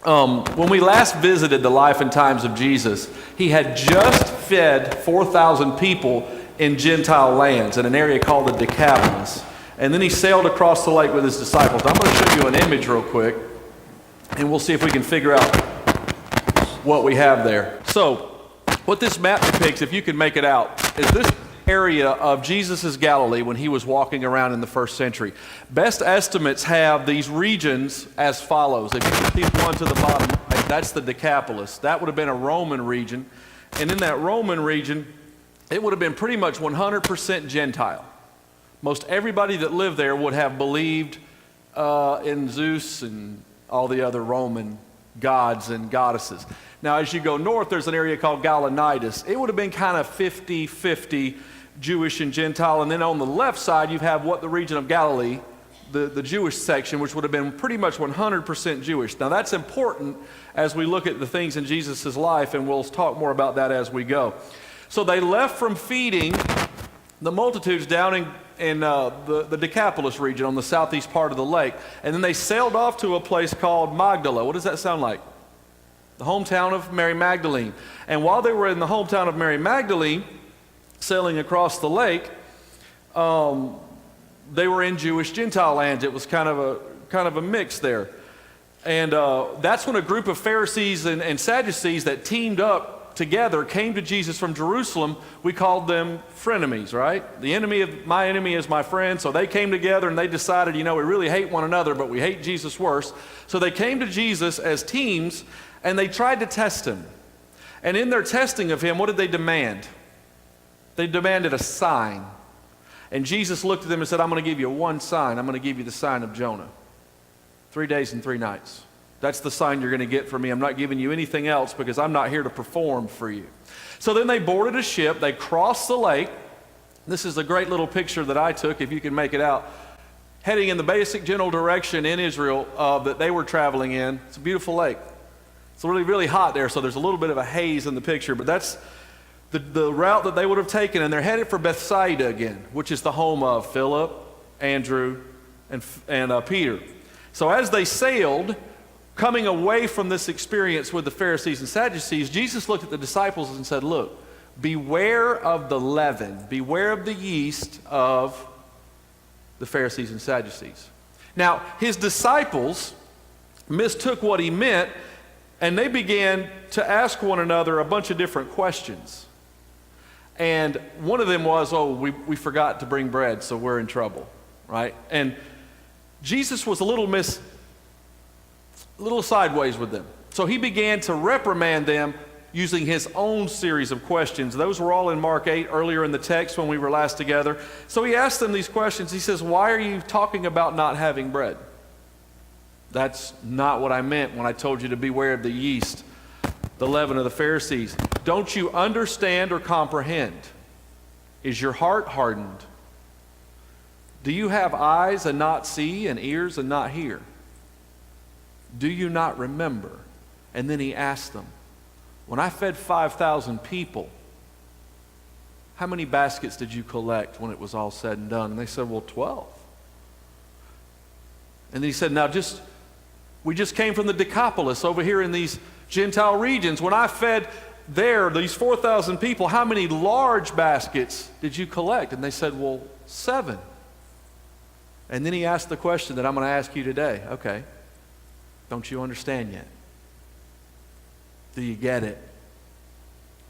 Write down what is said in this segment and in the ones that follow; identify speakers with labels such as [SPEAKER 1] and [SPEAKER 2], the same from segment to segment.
[SPEAKER 1] When we last visited the life and times of Jesus, he had just fed 4,000 people in Gentile lands in an area called the Decapolis. And then he sailed across the lake with his disciples. I'm going to show you an image real quick, and we'll see if we can figure out what we have there. So, what this map depicts, if you can make it out, is this area of Jesus' Galilee when he was walking around in the first century. Best estimates have these regions as follows. If you keep one to the bottom, right, that's the Decapolis. That would have been a Roman region. And in that Roman region, it would have been pretty much 100% Gentile. Most everybody that lived there would have believed in Zeus and all the other Roman gods and goddesses. Now, as you go north, there's an area called Galenitis. It would have been kind of 50-50 Jewish and Gentile. And then on the left side, you have what the region of Galilee, the Jewish section, which would have been pretty much 100% Jewish. Now, that's important as we look at the things in Jesus' life, and we'll talk more about that as we go. So they left from feeding the multitudes down in the Decapolis region on the southeast part of the lake. And then they sailed off to a place called Magdala. What does that sound like? The hometown of Mary Magdalene. And while they were in the hometown of Mary Magdalene, sailing across the lake, they were in Jewish Gentile lands. It was kind of a mix there. And that's when a group of Pharisees and Sadducees that teamed up together came to Jesus from Jerusalem. We called them frenemies, right? The enemy of my enemy is my friend. So they came together and they decided, we really hate one another, but we hate Jesus worse. So they came to Jesus as teams and they tried to test him. And in their testing of him, what did they demand? They demanded a sign. And Jesus looked at them and said, I'm going to give you one sign. I'm going to give you the sign of Jonah. 3 days and 3 nights. That's the sign you're going to get from me. I'm not giving you anything else because I'm not here to perform for you. So then they boarded a ship. They crossed the lake. This is a great little picture that I took, if you can make it out, heading in the basic general direction in Israel that they were traveling in. It's a beautiful lake. It's really, really hot there, so there's a little bit of a haze in the picture, but that's the route that they would have taken, and they're headed for Bethsaida again, which is the home of Philip, Andrew, and Peter. So as they sailed, coming away from this experience with the Pharisees and Sadducees, Jesus looked at the disciples and said, look, beware of the leaven, beware of the yeast of the Pharisees and Sadducees. Now, his disciples mistook what he meant, and they began to ask one another a bunch of different questions. And one of them was, we forgot to bring bread, so we're in trouble, right? And Jesus was a little sideways with them. So he began to reprimand them using his own series of questions. Those were all in Mark 8 earlier in the text when we were last together. So he asked them these questions. He says, why are you talking about not having bread? That's not what I meant when I told you to beware of the yeast, the leaven of the Pharisees. Don't you understand or comprehend? Is your heart hardened? Do you have eyes and not see and ears and not hear? Do you not remember? And then he asked them, when I fed 5,000 people, how many baskets did you collect when it was all said and done? And they said, well, 12. And then he said, we just came from the Decapolis over here in these Gentile regions. When I fed these 4,000 people, how many large baskets did you collect? And they said, well, 7. And then he asked the question that I'm going to ask you today. Okay, don't you understand yet? Do you get it?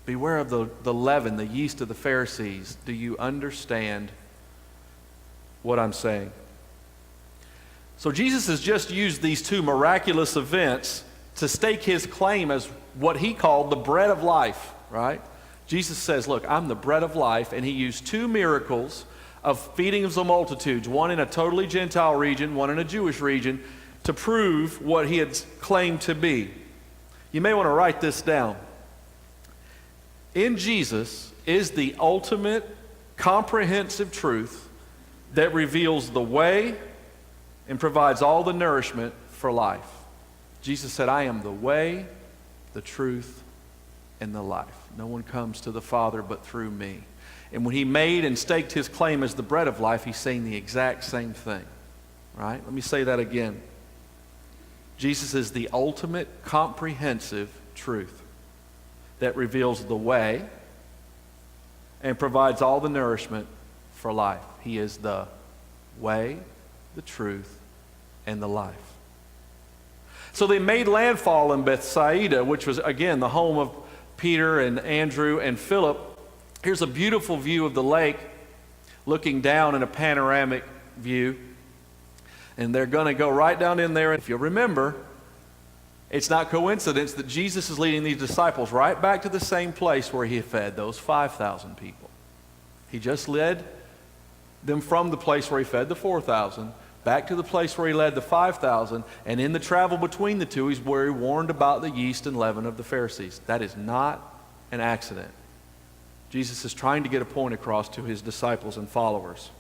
[SPEAKER 1] Beware of the leaven, the yeast of the Pharisees. Do you understand what I'm saying? So Jesus has just used these two miraculous events to stake his claim as what he called the bread of life, right? Jesus says, look, I'm the bread of life, and he used 2 miracles of feeding of the multitudes, one in a totally Gentile region, one in a Jewish region, to prove what he had claimed to be. You may want to write this down. In Jesus is the ultimate comprehensive truth that reveals the way and provides all the nourishment for life. Jesus said, I am the way, the truth, and the life. No one comes to the Father but through me. And when he made and staked his claim as the bread of life, he's saying the exact same thing. Right? Let me say that again. Jesus is the ultimate comprehensive truth that reveals the way and provides all the nourishment for life. He is the way, the truth, and the life. So they made landfall in Bethsaida, which was, again, the home of Peter and Andrew and Philip. Here's a beautiful view of the lake, looking down in a panoramic view. And they're going to go right down in there. If you'll remember, it's not coincidence that Jesus is leading these disciples right back to the same place where he fed those 5,000 people. He just led them from the place where he fed the 4,000 back to the place where he led the 5,000, and in the travel between the two is where he warned about the yeast and leaven of the Pharisees. That is not an accident. Jesus is trying to get a point across to his disciples and followers.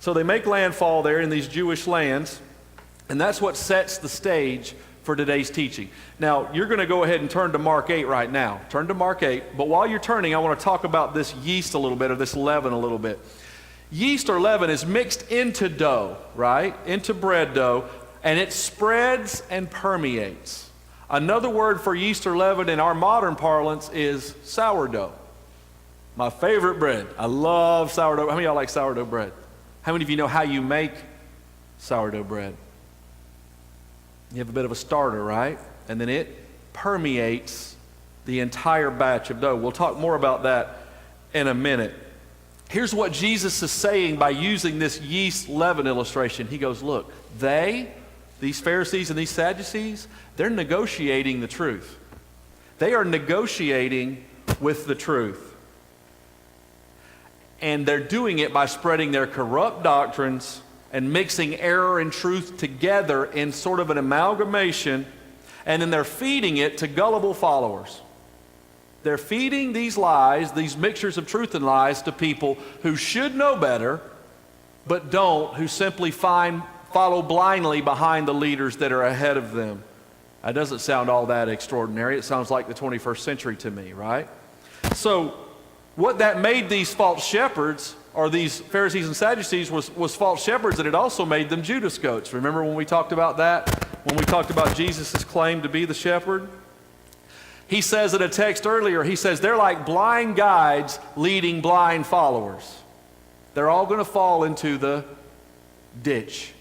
[SPEAKER 1] So they make landfall there in these Jewish lands, and that's what sets the stage for today's teaching. Now, you're going to go ahead and turn to Mark 8 right now. Turn to Mark 8, but while you're turning, I want to talk about this yeast a little bit, or this leaven a little bit. Yeast or leaven is mixed into dough, right? Into bread dough, and it spreads and permeates. Another word for yeast or leaven in our modern parlance is sourdough. My favorite bread. I love sourdough. How many of y'all like sourdough bread? How many of you know how you make sourdough bread? You have a bit of a starter, right? And then it permeates the entire batch of dough. We'll talk more about that in a minute. Here's what Jesus is saying by using this yeast leaven illustration. He goes, look, these Pharisees and these Sadducees, they're negotiating the truth. They are negotiating with the truth. And they're doing it by spreading their corrupt doctrines and mixing error and truth together in sort of an amalgamation, and then they're feeding it to gullible followers. They're feeding these lies, these mixtures of truth and lies, to people who should know better, but don't, who simply follow blindly behind the leaders that are ahead of them. That doesn't sound all that extraordinary. It sounds like the 21st century to me, right? So what that made these false shepherds, or these Pharisees and Sadducees, was false shepherds, and it also made them Judas goats. Remember when we talked about that? When we talked about Jesus' claim to be the shepherd? He says in a text earlier, he says, they're like blind guides leading blind followers. They're all going to fall into the ditch.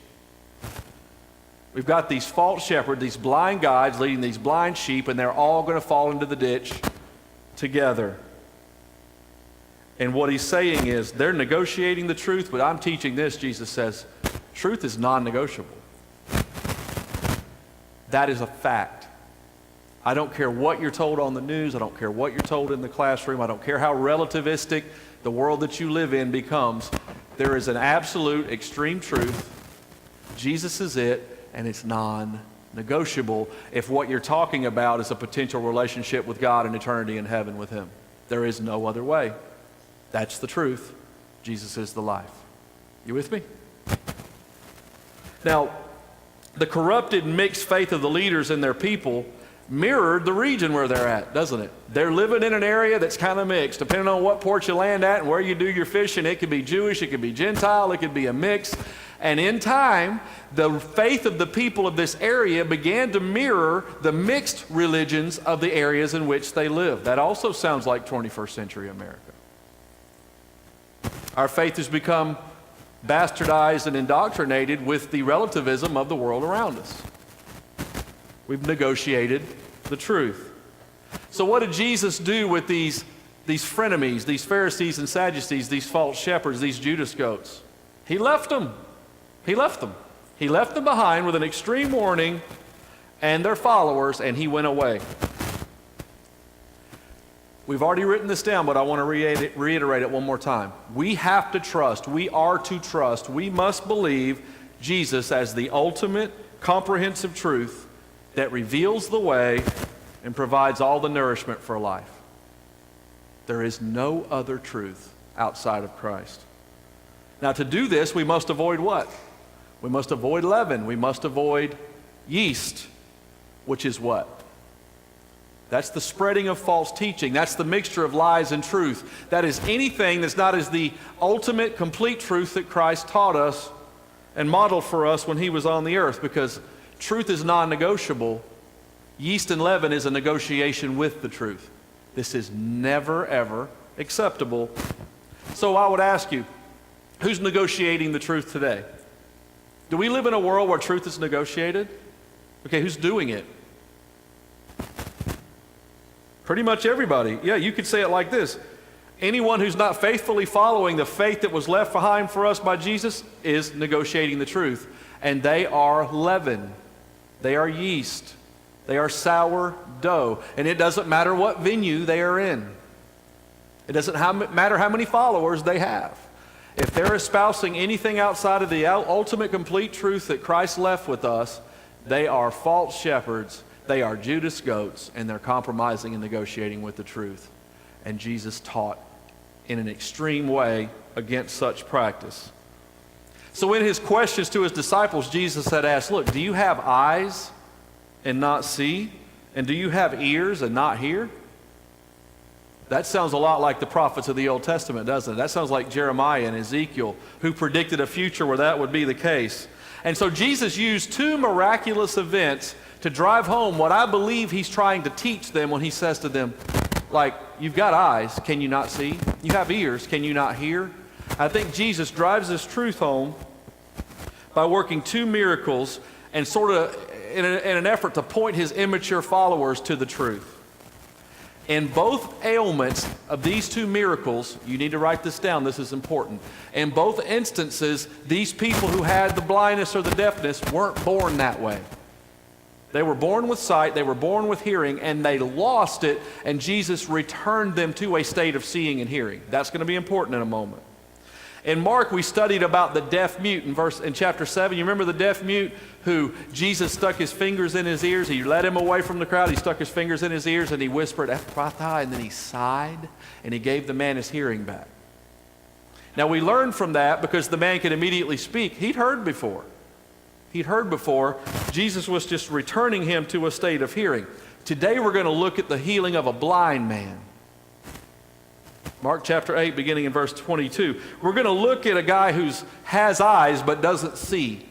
[SPEAKER 1] We've got these false shepherds, these blind guides leading these blind sheep, and they're all going to fall into the ditch together. And what he's saying is, they're negotiating the truth, but I'm teaching this, Jesus says, truth is non-negotiable. That is a fact. I don't care what you're told on the news. I don't care what you're told in the classroom. I don't care how relativistic the world that you live in becomes. There is an absolute extreme truth. Jesus is it, and it's non-negotiable if what you're talking about is a potential relationship with God and eternity in heaven with him. There is no other way. That's the truth. Jesus is the life. You with me? Now, the corrupted mixed faith of the leaders and their people mirrored the region where they're at, doesn't it? They're living in an area that's kind of mixed. Depending on what port you land at and where you do your fishing, it could be Jewish, it could be Gentile, it could be a mix. And in time, the faith of the people of this area began to mirror the mixed religions of the areas in which they live. That also sounds like 21st century America. Our faith has become bastardized and indoctrinated with the relativism of the world around us. We've negotiated the truth. So what did Jesus do with these frenemies, these Pharisees and Sadducees, these false shepherds, these Judas goats? He left them. He left them. He left them behind with an extreme warning and their followers, and he went away. We've already written this down, but I want to reiterate it one more time. We have to trust. We are to trust. We must believe Jesus as the ultimate comprehensive truth that reveals the way and provides all the nourishment for life. There is no other truth outside of Christ. Now, to do this, we must avoid what? We must avoid leaven. We must avoid yeast, which is what? That's the spreading of false teaching. That's the mixture of lies and truth. That is anything that's not as the ultimate, complete truth that Christ taught us and modeled for us when he was on the earth. Because truth is non-negotiable, yeast and leaven is a negotiation with the truth. This is never, ever acceptable. So I would ask you, who's negotiating the truth today? Do we live in a world where truth is negotiated? Okay, who's doing it? Pretty much everybody. Yeah, you could say it like this. Anyone who's not faithfully following the faith that was left behind for us by Jesus is negotiating the truth. And they are leaven. They are yeast. They are sour dough. And it doesn't matter what venue they are in. It doesn't matter how many followers they have. If they're espousing anything outside of the ultimate complete truth that Christ left with us, they are false shepherds, they are Judas goats, and they're compromising and negotiating with the truth. And Jesus taught in an extreme way against such practice. So in his questions to his disciples, Jesus had asked, look, do you have eyes and not see? And do you have ears and not hear? That sounds a lot like the prophets of the Old Testament, doesn't it? That sounds like Jeremiah and Ezekiel, who predicted a future where that would be the case. And so Jesus used two miraculous events to drive home what I believe he's trying to teach them when he says to them, like, you've got eyes, can you not see? You have ears, can you not hear? I think Jesus drives this truth home by working two miracles and sort of in an effort to point his immature followers to the truth. In both ailments of these two miracles, you need to write this down, this is important. In both instances, these people who had the blindness or the deafness weren't born that way. They were born with sight, they were born with hearing, and they lost it, and Jesus returned them to a state of seeing and hearing. That's going to be important in a moment. In Mark, we studied about the deaf mute in chapter 7. You remember the deaf mute who Jesus stuck his fingers in his ears? He led him away from the crowd. He stuck his fingers in his ears and he whispered, Ephphatha, and then he sighed and he gave the man his hearing back. Now we learned from that, because the man could immediately speak, he'd heard before. He'd heard before. Jesus was just returning him to a state of hearing. Today we're going to look at the healing of a blind man. Mark chapter 8, beginning in verse 22. We're going to look at a guy who has eyes but doesn't see.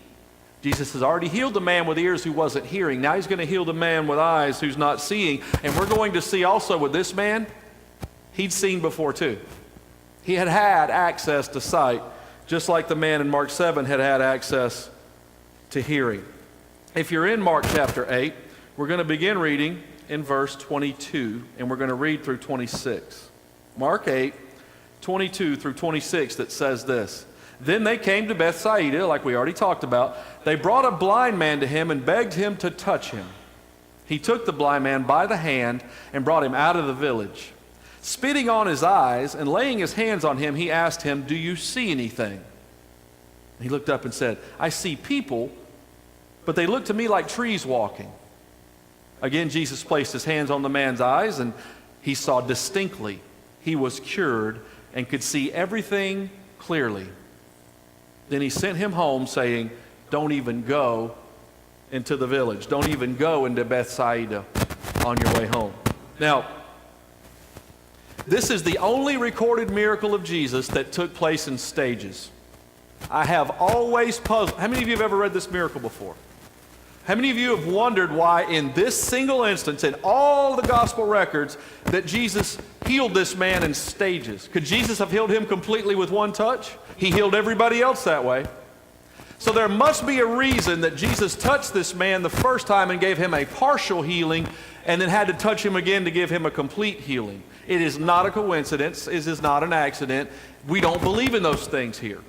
[SPEAKER 1] Jesus has already healed the man with ears who wasn't hearing. Now he's going to heal the man with eyes who's not seeing. And we're going to see also with this man, he'd seen before too. He had had access to sight, just like the man in Mark 7 had had access to hearing. If you're in Mark chapter 8, we're going to begin reading in verse 22, and we're going to read through 26. Mark 8, 22 through 26, that says this. Then they came to Bethsaida, like we already talked about. They brought a blind man to him and begged him to touch him. He took the blind man by the hand and brought him out of the village. Spitting on his eyes and laying his hands on him, he asked him, do you see anything? He looked up and said, I see people, but they look to me like trees walking. Again, Jesus placed his hands on the man's eyes, and he saw distinctly. He was cured and could see everything clearly. Then he sent him home, saying, don't even go into the village. Don't even go into Bethsaida on your way home. Now, this is the only recorded miracle of Jesus that took place in stages. I have always puzzled. How many of you have ever read this miracle before? How many of you have wondered why in this single instance, in all the gospel records, that Jesus healed this man in stages? Could Jesus have healed him completely with one touch? He healed everybody else that way. So there must be a reason that Jesus touched this man the first time and gave him a partial healing, and then had to touch him again to give him a complete healing. It is not a coincidence. It is not an accident. We don't believe in those things here.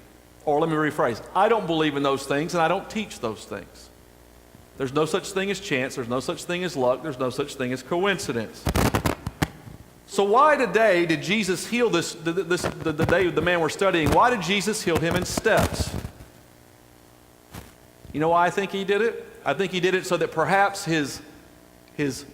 [SPEAKER 1] Or let me rephrase. I don't believe in those things, and I don't teach those things. There's no such thing as chance. There's no such thing as luck. There's no such thing as coincidence. So why today did Jesus heal the day of the man we're studying? Why did Jesus heal him in steps? You know why I think he did it? I think he did it so that perhaps his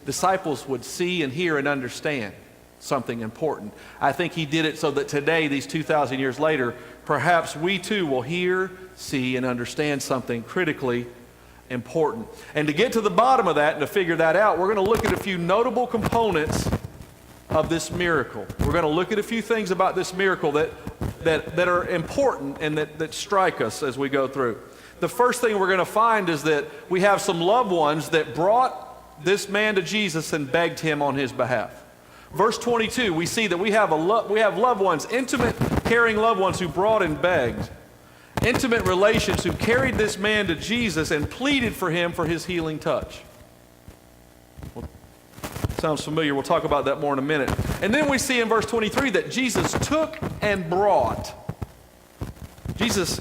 [SPEAKER 1] disciples would see and hear and understand something important. I think he did it so that today, these 2,000 years later, perhaps we too will hear, see, and understand something critically important. And to get to the bottom of that and to figure that out, we're going to look at a few notable components of this miracle. We're going to look at a few things about this miracle that are important and that strike us as we go through. the first thing we're going to find is that we have some loved ones that brought this man to Jesus and begged him on his behalf. Verse 22, we see that we have loved ones, intimate, caring loved ones who brought and begged. Intimate relations who carried this man to Jesus and pleaded for him for his healing touch. Well, sounds familiar. We'll talk about that more in a minute. And then we see in verse 23 that Jesus took and brought. Jesus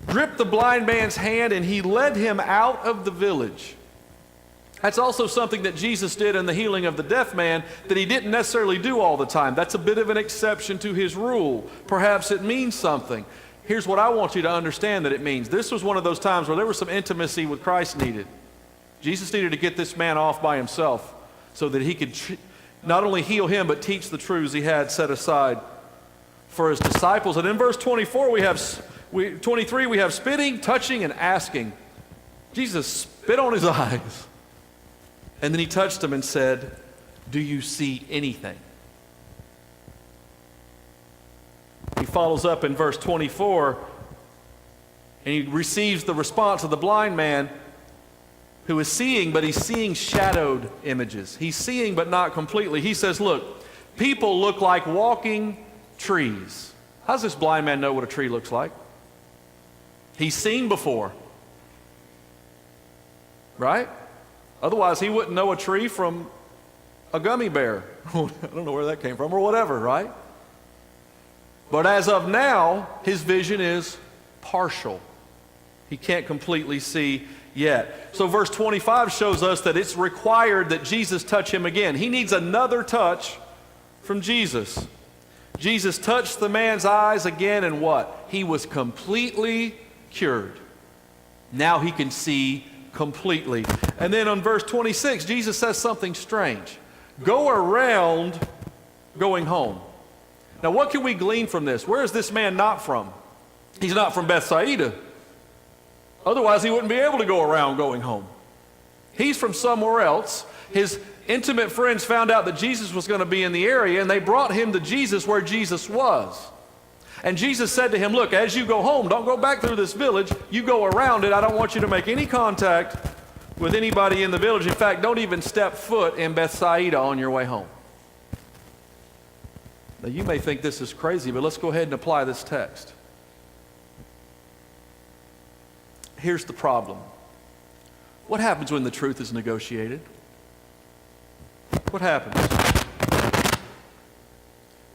[SPEAKER 1] gripped the blind man's hand and he led him out of the village. That's also something that Jesus did in the healing of the deaf man that he didn't necessarily do all the time. That's a bit of an exception to his rule. Perhaps it means something. Here's what I want you to understand that it means. This was one of those times where there was some intimacy with Christ needed. Jesus needed to get this man off by himself so that he could not only heal him but teach the truths he had set aside for his disciples. And in verse 23 we have spitting, touching, and asking. Jesus spit on his eyes. And then he touched him and said, "Do you see anything?" He follows up in verse 24, and he receives the response of the blind man who is seeing, but he's seeing shadowed images. He's seeing, but not completely. He says, look, people look like walking trees. How does this blind man know what a tree looks like? He's seen before, right? Otherwise, he wouldn't know a tree from a gummy bear. I don't know where that came from or whatever, right? But as of now, his vision is partial. He can't completely see yet. So verse 25 shows us that it's required that Jesus touch him again. He needs another touch from Jesus. Jesus touched the man's eyes again, and what? He was completely cured. Now he can see completely. And then on verse 26, Jesus says something strange. Go around going home. Now what can we glean from this? Where is this man not from? He's not from Bethsaida. Otherwise he wouldn't be able to go around going home. He's from somewhere else. His intimate friends found out that Jesus was going to be in the area, and they brought him to Jesus where Jesus was. And Jesus said to him, look, as you go home, don't go back through this village. You go around it. I don't want you to make any contact with anybody in the village. In fact, don't even step foot in Bethsaida on your way home. Now, you may think this is crazy, but let's go ahead and apply this text. Here's the problem. What happens when the truth is negotiated? What happens?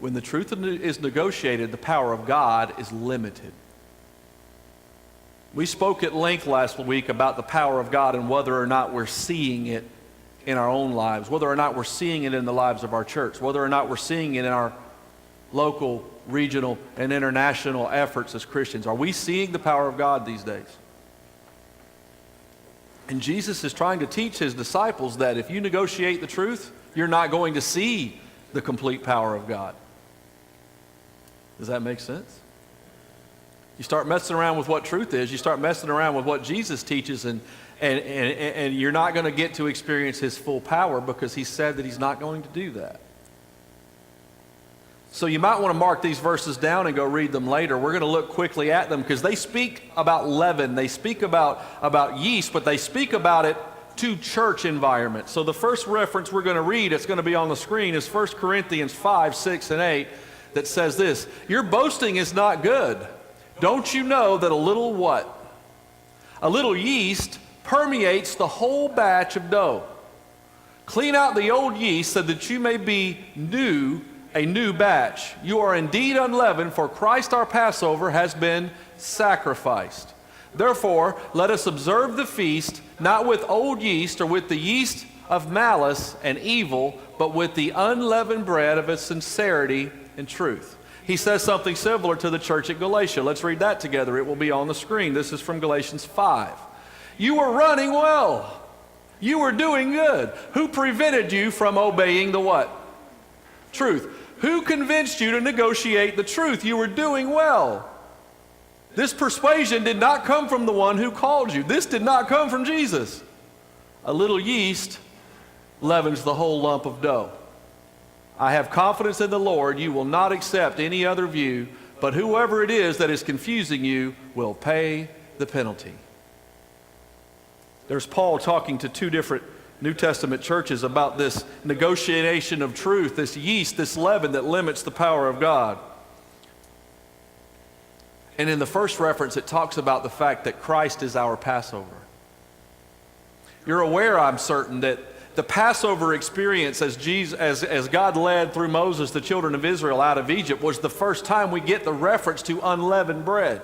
[SPEAKER 1] When the truth is negotiated, the power of God is limited. We spoke at length last week about the power of God and whether or not we're seeing it in our own lives, whether or not we're seeing it in the lives of our church, whether or not we're seeing it in our local, regional, and international efforts as Christians. Are we seeing the power of God these days? And Jesus is trying to teach his disciples that if you negotiate the truth, you're not going to see the complete power of God. Does that make sense? You start messing around with what truth is, you start messing around with what Jesus teaches, and you're not going to get to experience his full power because he said that he's not going to do that. So you might want to mark these verses down and go read them later. We're going to look quickly at them because they speak about leaven. They speak about yeast, but they speak about it to church environments. So the first reference we're going to read, it's going to be on the screen, is 1 Corinthians 5, 6, and 8 that says this. Your boasting is not good. Don't you know that a little what? A little yeast permeates the whole batch of dough. Clean out the old yeast so that you may be a new batch. You are indeed unleavened, for Christ our Passover has been sacrificed. Therefore, let us observe the feast, not with old yeast or with the yeast of malice and evil, but with the unleavened bread of its sincerity and truth. He says something similar to the church at Galatia. Let's read that together. It will be on the screen. This is from Galatians 5. You were running well. You were doing good. Who prevented you from obeying the what? Truth. Who convinced you to negotiate the truth? You were doing well. This persuasion did not come from the one who called you. This did not come from Jesus. A little yeast leavens the whole lump of dough. I have confidence in the Lord. You will not accept any other view, but whoever it is that is confusing you will pay the penalty. There's Paul talking to two different New Testament churches about this negotiation of truth, this yeast, this leaven that limits the power of God. And in the first reference, it talks about the fact that Christ is our Passover. You're aware, I'm certain, that the Passover experience as God led through Moses the children of Israel out of Egypt was the first time we get the reference to unleavened bread.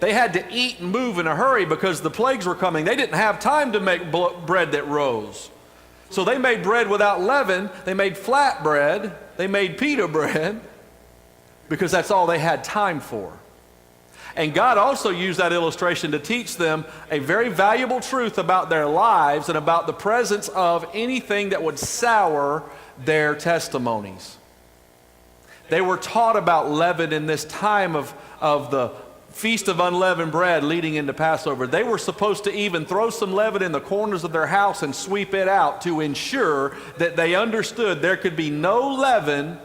[SPEAKER 1] They had to eat and move in a hurry because the plagues were coming. They didn't have time to make bread that rose. So they made bread without leaven. They made flat bread. They made pita bread because that's all they had time for. And God also used that illustration to teach them a very valuable truth about their lives and about the presence of anything that would sour their testimonies. They were taught about leaven in this time of the Feast of Unleavened Bread leading into Passover. They were supposed to even throw some leaven in the corners of their house and sweep it out to ensure that they understood there could be no leaven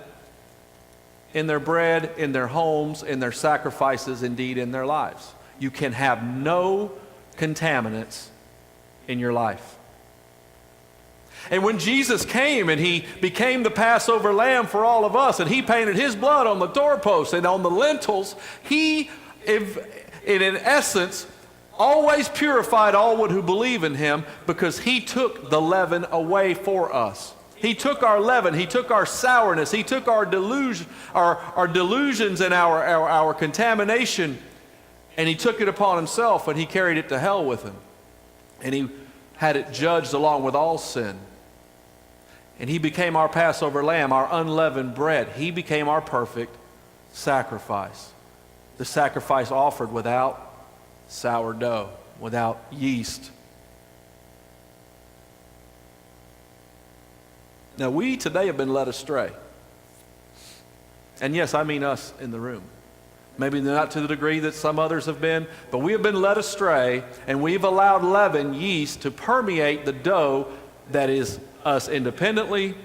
[SPEAKER 1] in their bread, in their homes, in their sacrifices, indeed in their lives. You can have no contaminants in your life. And when Jesus came and he became the Passover lamb for all of us, and he painted his blood on the doorposts and on the lintels, he, in essence, always purified all who believe in him because he took the leaven away for us. He took our leaven, he took our sourness, he took our delusions and our contamination, and he took it upon himself and he carried it to hell with him. And he had it judged along with all sin. And he became our Passover lamb, our unleavened bread. He became our perfect sacrifice. The sacrifice offered without sourdough, without yeast. Now, we today have been led astray. And yes, I mean us in the room. Maybe not to the degree that some others have been, but we have been led astray, and we've allowed leaven, yeast, to permeate the dough that is us independently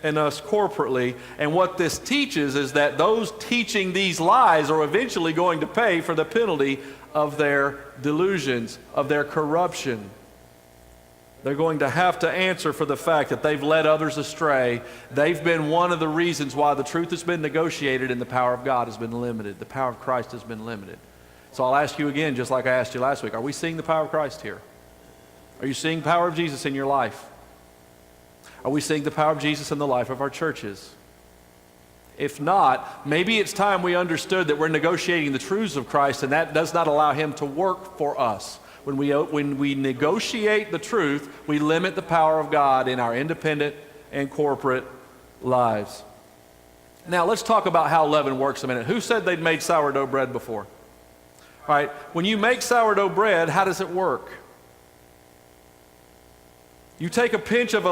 [SPEAKER 1] and us corporately. And what this teaches is that those teaching these lies are eventually going to pay for the penalty of their delusions, of their corruption. They're going to have to answer for the fact that they've led others astray. They've been one of the reasons why the truth has been negotiated and the power of God has been limited. The power of Christ has been limited. So I'll ask you again, just like I asked you last week, are we seeing the power of Christ here? Are you seeing the power of Jesus in your life? Are we seeing the power of Jesus in the life of our churches? If not, maybe it's time we understood that we're negotiating the truths of Christ, and that does not allow him to work for us. When we negotiate the truth, we limit the power of God in our independent and corporate lives. Now, let's talk about how leaven works a minute. Who said they'd made sourdough bread before? All right, when you make sourdough bread, how does it work? You take a pinch of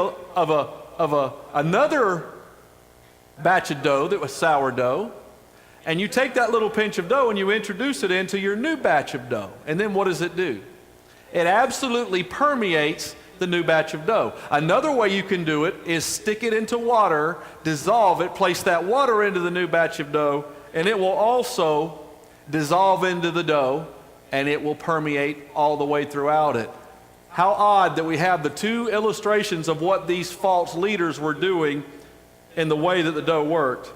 [SPEAKER 1] another batch of dough that was sourdough, and you take that little pinch of dough and you introduce it into your new batch of dough. And then what does it do? It absolutely permeates the new batch of dough. Another way you can do it is stick it into water, dissolve it, place that water into the new batch of dough, and it will also dissolve into the dough, and it will permeate all the way throughout it. How odd that we have the two illustrations of what these false leaders were doing in the way that the dough worked.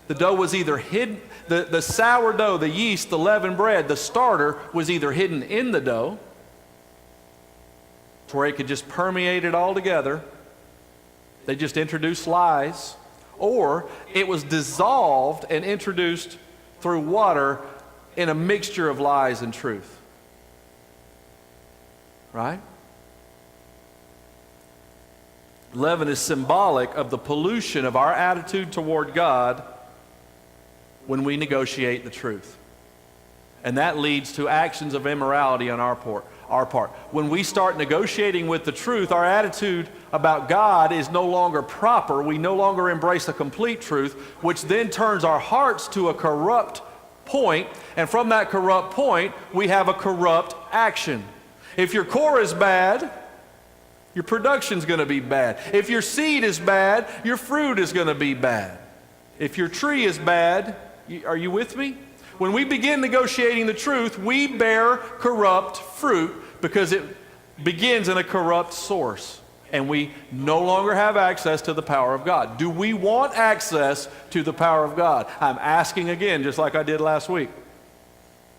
[SPEAKER 1] The dough was either hidden, the sourdough, the yeast, the leavened bread, the starter was either hidden in the dough, to where it could just permeate it all together. They just introduced lies. Or it was dissolved and introduced through water in a mixture of lies and truth. Right? Leaven is symbolic of the pollution of our attitude toward God when we negotiate the truth. And that leads to actions of immorality on our part. When we start negotiating with the truth, our attitude about God is no longer proper. We no longer embrace a complete truth, which then turns our hearts to a corrupt point. And from that corrupt point, we have a corrupt action. If your core is bad, your production's going to be bad. If your seed is bad, your fruit is going to be bad. If your tree is bad, are you with me? When we begin negotiating the truth, we bear corrupt fruit because it begins in a corrupt source, and we no longer have access to the power of God. Do we want access to the power of God? I'm asking again, just like I did last week.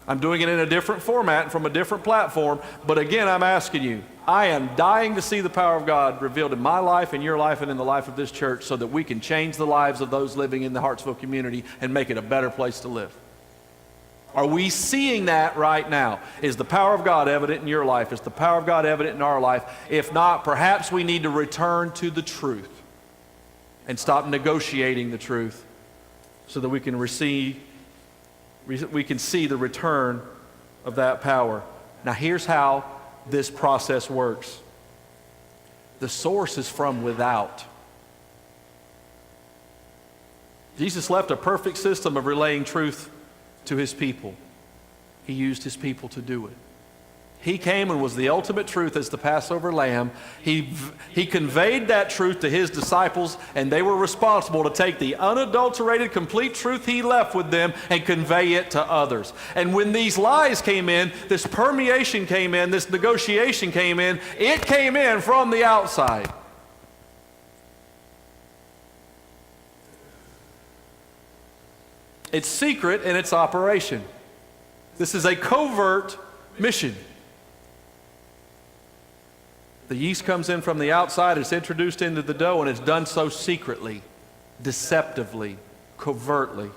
[SPEAKER 1] I'm doing it in a different format and from a different platform, but again, I'm asking you. I am dying to see the power of God revealed in my life, in your life, and in the life of this church so that we can change the lives of those living in the Hartsville community and make it a better place to live. Are we seeing that right now? Is the power of God evident in your life? Is the power of God evident in our life? If not, perhaps we need to return to the truth and stop negotiating the truth so that we can see the return of that power. Now here's how this process works. The source is from without. Jesus left a perfect system of relaying truth to his people. He used his people to do it. He came and was the ultimate truth as the Passover lamb. He conveyed that truth to his disciples, and they were responsible to take the unadulterated, complete truth he left with them and convey it to others. And when these lies came in, this permeation came in, this negotiation came in, it came in from the outside. It's secret in its operation. This is a covert mission. The yeast comes in from the outside, it's introduced into the dough, and it's done so secretly, deceptively, covertly.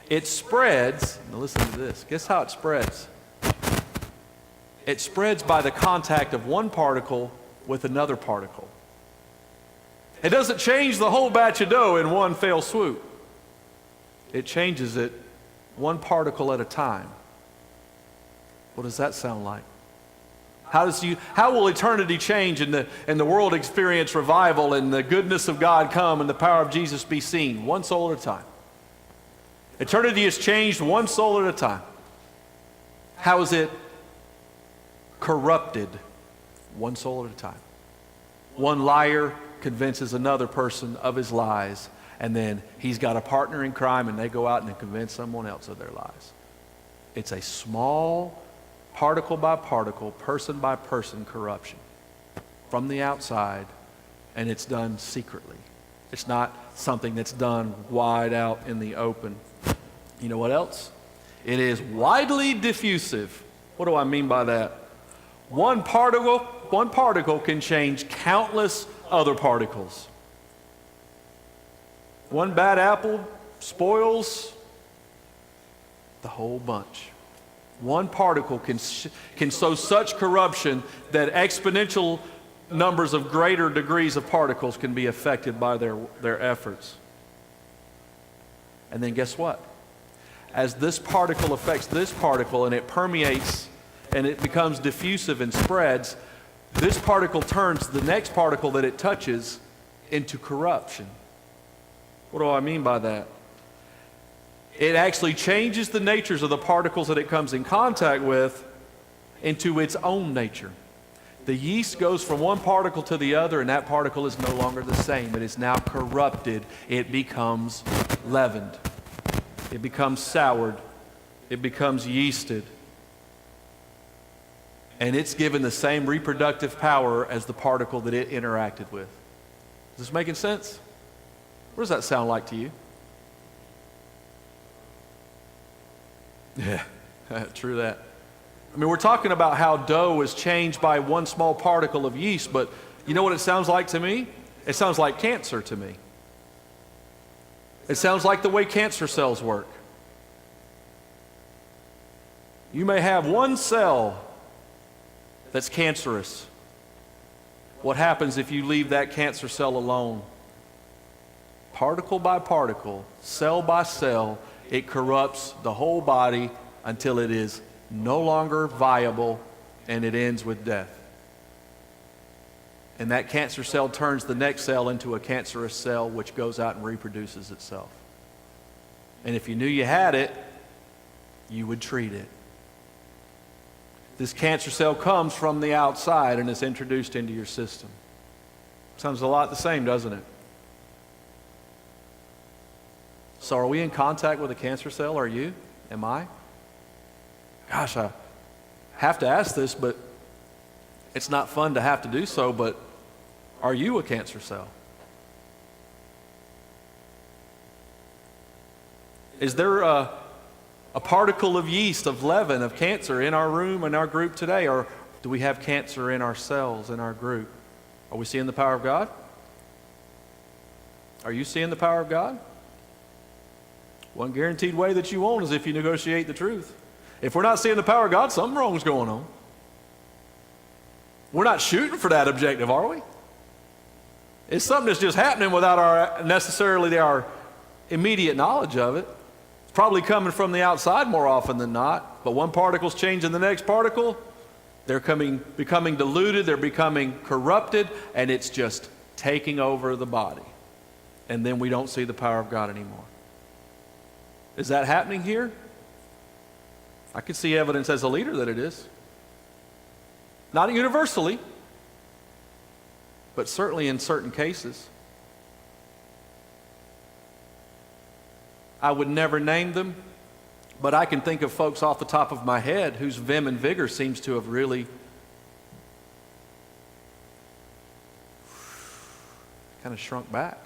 [SPEAKER 1] It spreads, now listen to this, guess how it spreads? It spreads by the contact of one particle with another particle. It doesn't change the whole batch of dough in one fell swoop. It changes it one particle at a time. What does that sound like? How will eternity change and the world experience revival and the goodness of God come and the power of Jesus be seen? One soul at a time. Eternity is changed one soul at a time. How is it corrupted? One soul at a time. One liar convinces another person of his lies, and then he's got a partner in crime and they go out and convince someone else of their lies. It's a small, particle by particle, person by person corruption from the outside, and it's done secretly. It's not something that's done wide out in the open. You know what else? It is widely diffusive. What do I mean by that? One particle can change countless other particles. One bad apple spoils the whole bunch. One particle can sow such corruption that exponential numbers of greater degrees of particles can be affected by their efforts. And then guess what? As this particle affects this particle and it permeates and it becomes diffusive and spreads, this particle turns the next particle that it touches into corruption. What do I mean by that? It actually changes the natures of the particles that it comes in contact with into its own nature. The yeast goes from one particle to the other, and that particle is no longer the same. It is now corrupted. It becomes leavened. It becomes soured. It becomes yeasted. And it's given the same reproductive power as the particle that it interacted with. Is this making sense? What does that sound like to you? Yeah, true that. I mean, we're talking about how dough is changed by one small particle of yeast, but you know what it sounds like to me? It sounds like cancer to me. It sounds like the way cancer cells work. You may have one cell that's cancerous. What happens if you leave that cancer cell alone? Particle by particle, cell by cell, it corrupts the whole body until it is no longer viable and it ends with death. And that cancer cell turns the next cell into a cancerous cell which goes out and reproduces itself. And if you knew you had it, you would treat it. This cancer cell comes from the outside and is introduced into your system. Sounds a lot the same, doesn't it? So are we in contact with a cancer cell? Are you? Am I? Gosh, I have to ask this, but It's not fun to have to do so, but are you a cancer cell? Is there a particle of yeast, of leaven, of cancer in our room, in our group today? Or do we have cancer in our cells, in our group? Are we seeing the power of God? Are you seeing the power of God? One guaranteed way that you won't is if you negotiate the truth. If we're not seeing the power of God, something wrong's going on. We're not shooting for that objective, are we? It's something that's just happening without necessarily our immediate knowledge of it. It's probably coming from the outside more often than not, but one particle's changing the next particle. They're becoming diluted, they're becoming corrupted, and it's just taking over the body. And then we don't see the power of God anymore. Is that happening here? I could see evidence as a leader that it is. Not universally, but certainly in certain cases. I would never name them, but I can think of folks off the top of my head whose vim and vigor seems to have really kind of shrunk back.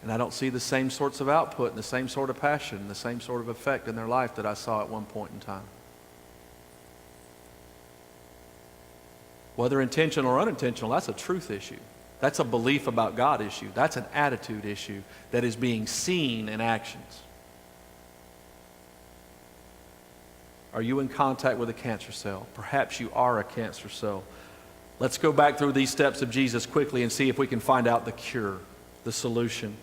[SPEAKER 1] And I don't see the same sorts of output and the same sort of passion and the same sort of effect in their life that I saw at one point in time. Whether intentional or unintentional, that's a truth issue. That's a belief about God issue. That's an attitude issue that is being seen in actions. Are you in contact with a cancer cell? Perhaps you are a cancer cell. Let's go back through these steps of Jesus quickly and see if we can find out the cure, the solution.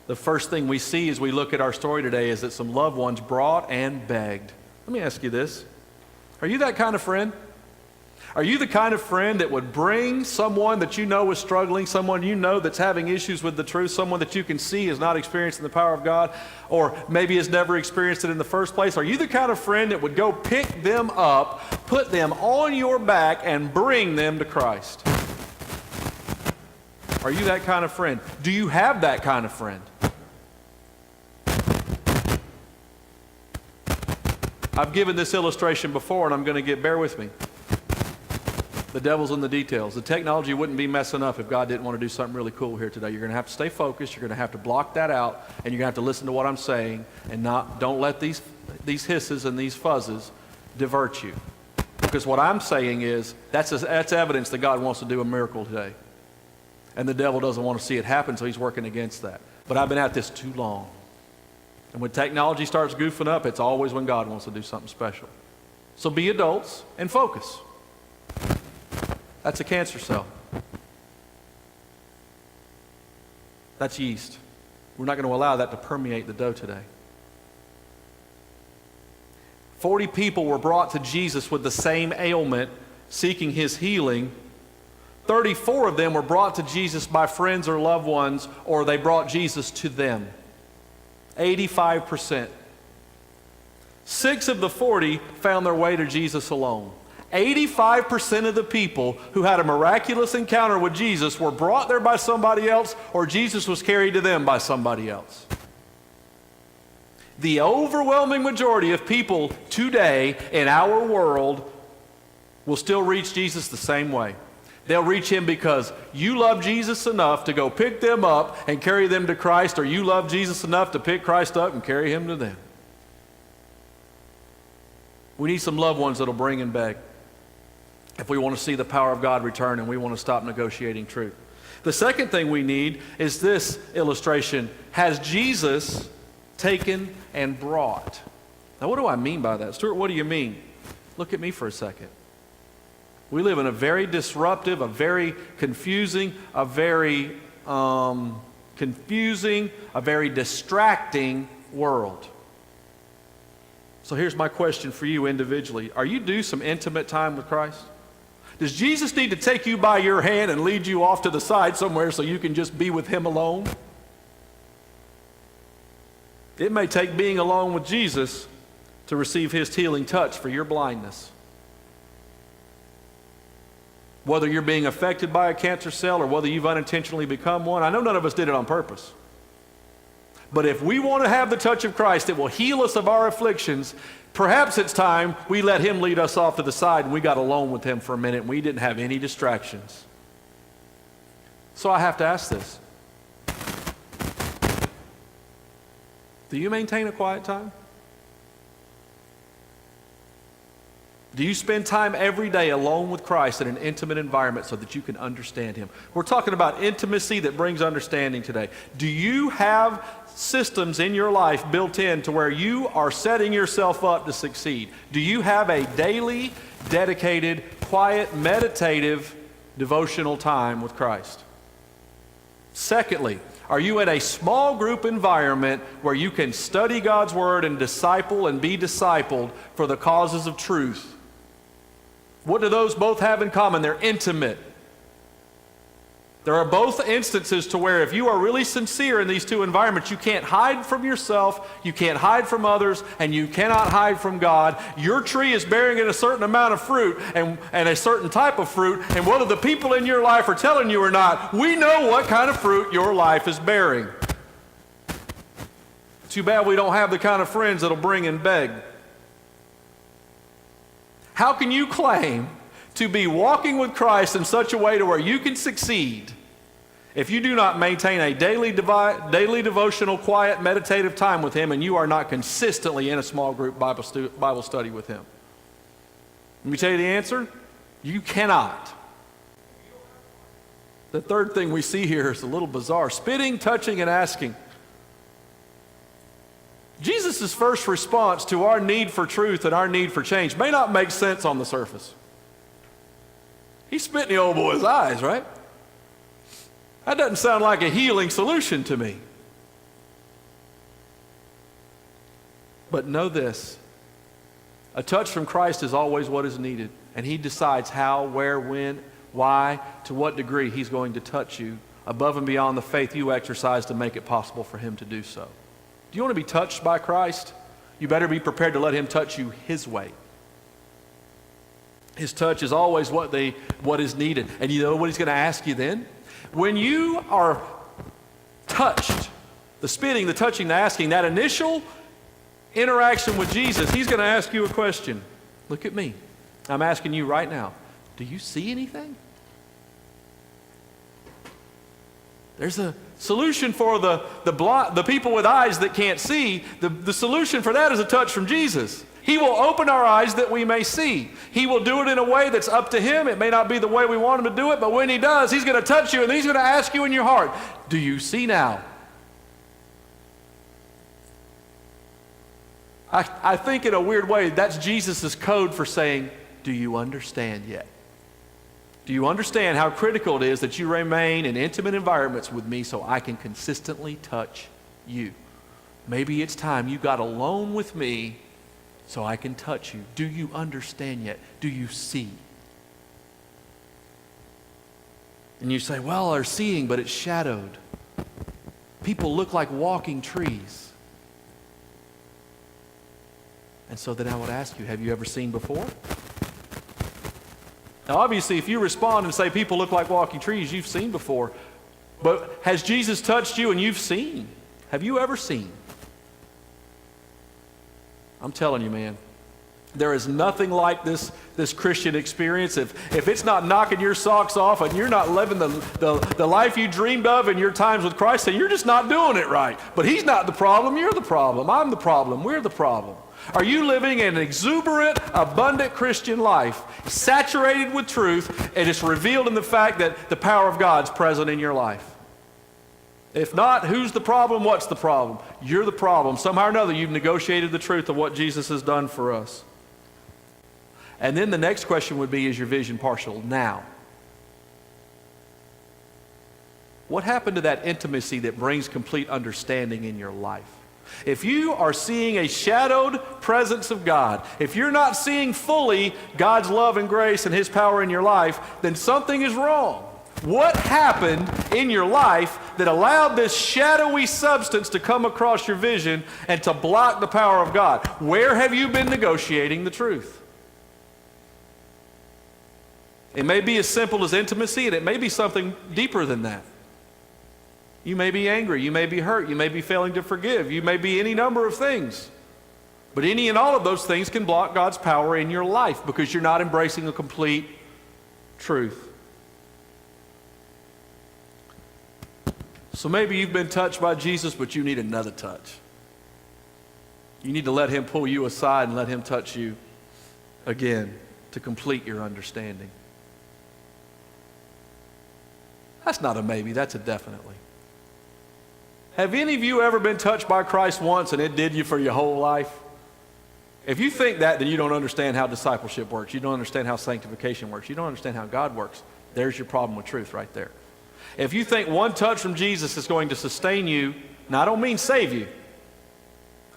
[SPEAKER 1] The first thing we see as we look at our story today is that some loved ones brought and begged. Let me ask you this. Are you that kind of friend? Are you the kind of friend that would bring someone that you know is struggling, someone you know that's having issues with the truth, someone that you can see is not experiencing the power of God, or maybe has never experienced it in the first place? Are you the kind of friend that would go pick them up, put them on your back, and bring them to Christ? Are you that kind of friend? Do you have that kind of friend? I've given this illustration before, and I'm going to bear with me. The devil's in the details. The technology wouldn't be messing up if God didn't want to do something really cool here today. You're going to have to stay focused. You're going to have to block that out, and you're going to have to listen to what I'm saying, and don't let these hisses and these fuzzes divert you. Because what I'm saying is that's evidence that God wants to do a miracle today. And the devil doesn't want to see it happen, so he's working against that. But I've been at this too long. And when technology starts goofing up, it's always when God wants to do something special. So be adults and focus. That's a cancer cell. That's yeast. We're not going to allow that to permeate the dough today. 40 people were brought to Jesus with the same ailment, seeking his healing. 34 of them were brought to Jesus by friends or loved ones, or they brought Jesus to them. 85%. 6 of the 40 found their way to Jesus alone. 85% of the people who had a miraculous encounter with Jesus were brought there by somebody else, or Jesus was carried to them by somebody else. The overwhelming majority of people today in our world will still reach Jesus the same way. They'll reach him because you love Jesus enough to go pick them up and carry them to Christ, or you love Jesus enough to pick Christ up and carry him to them. We need some loved ones that'll bring and beg if we want to see the power of God return and we want to stop negotiating truth. The second thing we need is this illustration. Has Jesus taken and brought? Now, what do I mean by that? Stuart, what do you mean? Look at me for a second. We live in a very disruptive, a very confusing, a very distracting world. So here's my question for you individually. Are you due some intimate time with Christ? Does Jesus need to take you by your hand and lead you off to the side somewhere so you can just be with him alone? It may take being alone with Jesus to receive his healing touch for your blindness. Whether you're being affected by a cancer cell or whether you've unintentionally become one, I know none of us did it on purpose. But if we want to have the touch of Christ that will heal us of our afflictions, perhaps it's time we let him lead us off to the side and we got alone with him for a minute and we didn't have any distractions. So I have to ask this. Do you maintain a quiet time? Do you spend time every day alone with Christ in an intimate environment so that you can understand him? We're talking about intimacy that brings understanding today. Do you have systems in your life built in to where you are setting yourself up to succeed? Do you have a daily, dedicated, quiet, meditative, devotional time with Christ? Secondly, are you in a small group environment where you can study God's Word and disciple and be discipled for the causes of truth? What do those both have in common? They're intimate. There are both instances to where if you are really sincere in these two environments, you can't hide from yourself, you can't hide from others, and you cannot hide from God. Your tree is bearing a certain amount of fruit and a certain type of fruit, and whether the people in your life are telling you or not, we know what kind of fruit your life is bearing. Too bad we don't have the kind of friends that'll bring and beg. How can you claim to be walking with Christ in such a way to where you can succeed if you do not maintain a daily devotional, quiet, meditative time with him and you are not consistently in a small group Bible study with him? Let me tell you the answer. You cannot. The third thing we see here is a little bizarre. Spitting, touching, and asking. Jesus' first response to our need for truth and our need for change may not make sense on the surface. He spit in the old boy's eyes, right? That doesn't sound like a healing solution to me. But know this. A touch from Christ is always what is needed. And he decides how, where, when, why, to what degree he's going to touch you above and beyond the faith you exercise to make it possible for him to do so. Do you want to be touched by Christ? You better be prepared to let him touch you his way. His touch is always what is needed. And you know what he's going to ask you then? When you are touched, the spitting, the touching, the asking, that initial interaction with Jesus, he's going to ask you a question. Look at me. I'm asking you right now. Do you see anything? There's a solution for the people with eyes that can't see. The solution for that is a touch from Jesus. He will open our eyes that we may see. He will do it in a way that's up to him. It may not be the way we want him to do it, but when he does, he's going to touch you and he's going to ask you in your heart, do you see now? I think in a weird way, that's Jesus' code for saying, do you understand yet? Do you understand how critical it is that you remain in intimate environments with me so I can consistently touch you? Maybe it's time you got alone with me so I can touch you. Do you understand yet? Do you see? And you say, well, they're seeing, but it's shadowed. People look like walking trees. And so then I would ask you, have you ever seen before? Now, obviously, if you respond and say people look like walking trees, you've seen before. But has Jesus touched you and you've seen? Have you ever seen? I'm telling you, man, there is nothing like this Christian experience. If it's not knocking your socks off and you're not living the life you dreamed of in your times with Christ, then you're just not doing it right. But he's not the problem, you're the problem. I'm the problem, we're the problem. Are you living an exuberant, abundant Christian life, saturated with truth, and it's revealed in the fact that the power of God's present in your life? If not, who's the problem? What's the problem? You're the problem. Somehow or another, you've negotiated the truth of what Jesus has done for us. And then the next question would be, is your vision partial now? What happened to that intimacy that brings complete understanding in your life? If you are seeing a shadowed presence of God, if you're not seeing fully God's love and grace and his power in your life, then something is wrong. What happened in your life that allowed this shadowy substance to come across your vision and to block the power of God? Where have you been negotiating the truth? It may be as simple as intimacy, and it may be something deeper than that. You may be angry, you may be hurt, you may be failing to forgive, you may be any number of things. But any and all of those things can block God's power in your life because you're not embracing a complete truth. So maybe you've been touched by Jesus, but you need another touch. You need to let him pull you aside and let him touch you again to complete your understanding. That's not a maybe, that's a definitely. Have any of you ever been touched by Christ once and it did you for your whole life? If you think that, then you don't understand how discipleship works. You don't understand how sanctification works. You don't understand how God works. There's your problem with truth right there. If you think one touch from Jesus is going to sustain you, now I don't mean save you.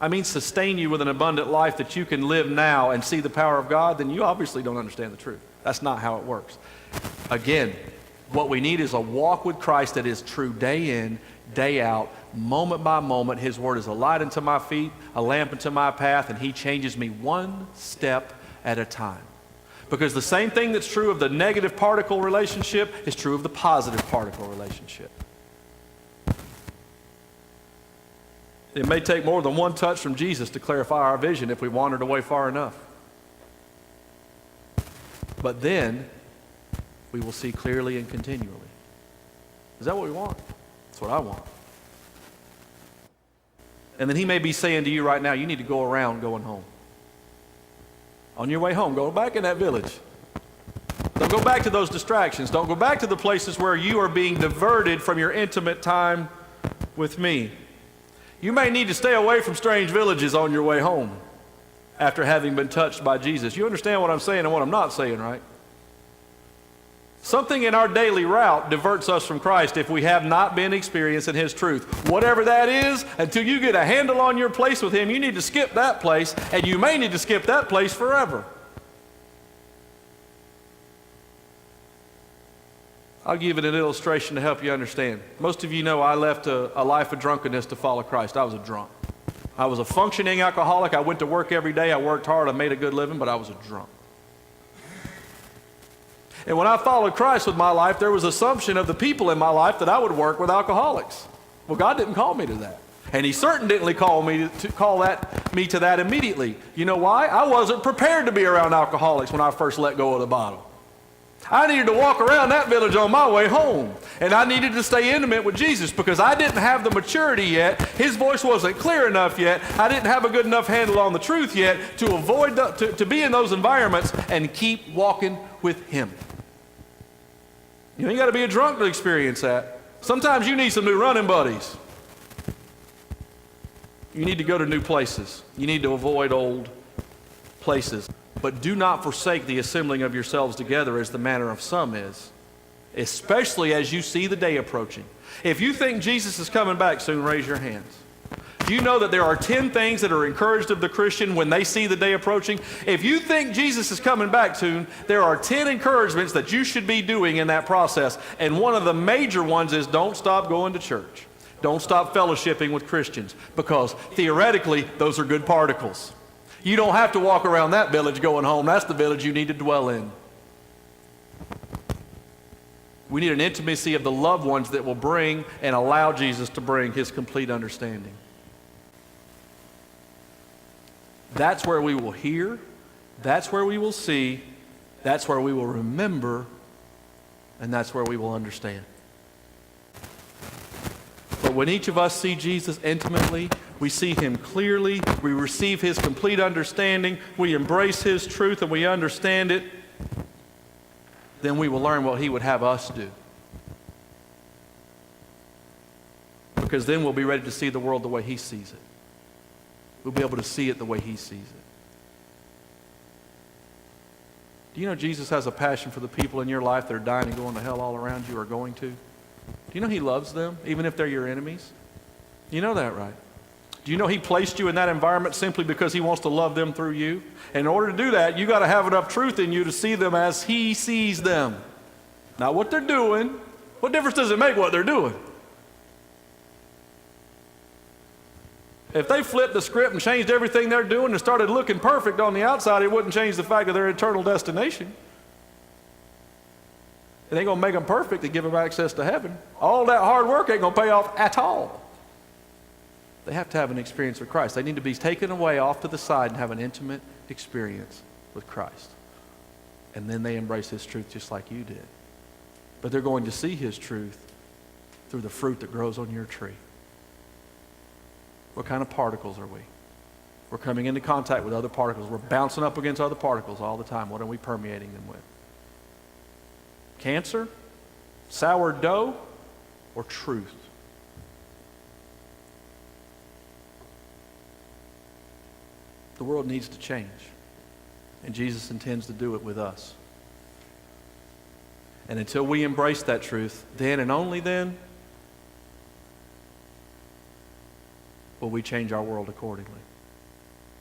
[SPEAKER 1] I mean sustain you with an abundant life that you can live now and see the power of God, then you obviously don't understand the truth. That's not how it works. Again, what we need is a walk with Christ that is true day in, day out, moment by moment. His word is a light unto my feet, a lamp unto my path, and he changes me one step at a time. Because the same thing that's true of the negative particle relationship is true of the positive particle relationship. It may take more than one touch from Jesus to clarify our vision if we wandered away far enough. But then we will see clearly and continually. Is that what we want? That's what I want. And then he may be saying to you right now, you need to go around going home. On your way home, go back in that village. Don't go back to those distractions. Don't go back to the places where you are being diverted from your intimate time with me. You may need to stay away from strange villages on your way home after having been touched by Jesus. You understand what I'm saying and what I'm not saying, right? Something in our daily route diverts us from Christ if we have not been experiencing his truth. Whatever that is, until you get a handle on your place with him, you need to skip that place, and you may need to skip that place forever. I'll give it an illustration to help you understand. Most of you know I left a life of drunkenness to follow Christ. I was a drunk. I was a functioning alcoholic. I went to work every day. I worked hard. I made a good living, but I was a drunk. And when I followed Christ with my life, there was assumption of the people in my life that I would work with alcoholics. Well, God didn't call me to that. And he certainly didn't call me to that immediately. You know why? I wasn't prepared to be around alcoholics when I first let go of the bottle. I needed to walk around that village on my way home. And I needed to stay intimate with Jesus because I didn't have the maturity yet. His voice wasn't clear enough yet. I didn't have a good enough handle on the truth yet to avoid to be in those environments and keep walking with him. You ain't got to be a drunk to experience that. Sometimes you need some new running buddies. You need to go to new places. You need to avoid old places. But do not forsake the assembling of yourselves together as the manner of some is, especially as you see the day approaching. If you think Jesus is coming back soon, raise your hands. Do you know that there are 10 things that are encouraged of the Christian when they see the day approaching? If you think Jesus is coming back soon, there are 10 encouragements that you should be doing in that process. And one of the major ones is don't stop going to church. Don't stop fellowshipping with Christians, because theoretically, those are good particles. You don't have to walk around that village going home. That's the village you need to dwell in. We need an intimacy of the loved ones that will bring and allow Jesus to bring his complete understanding. That's where we will hear, that's where we will see, that's where we will remember, and that's where we will understand. But when each of us see Jesus intimately, we see him clearly, we receive his complete understanding, we embrace his truth and we understand it, then we will learn what he would have us do. Because then we'll be ready to see the world the way he sees it. We'll be able to see it the way he sees it. Do you know Jesus has a passion for the people in your life that are dying and going to hell all around you or going to? Do you know he loves them, even if they're your enemies? You know that, right? Do you know he placed you in that environment simply because he wants to love them through you? And in order to do that, you got to have enough truth in you to see them as he sees them. Not what they're doing. What difference does it make what they're doing? If they flipped the script and changed everything they're doing and started looking perfect on the outside, it wouldn't change the fact of their eternal destination. It ain't going to make them perfect to give them access to heaven. All that hard work ain't going to pay off at all. They have to have an experience with Christ. They need to be taken away off to the side and have an intimate experience with Christ. And then they embrace his truth just like you did. But they're going to see his truth through the fruit that grows on your tree. What kind of particles are we? We're coming into contact with other particles. We're bouncing up against other particles all the time. What are we permeating them with? Cancer, sourdough, or truth? The world needs to change, and Jesus intends to do it with us. And until we embrace that truth, then and only then will we change our world accordingly.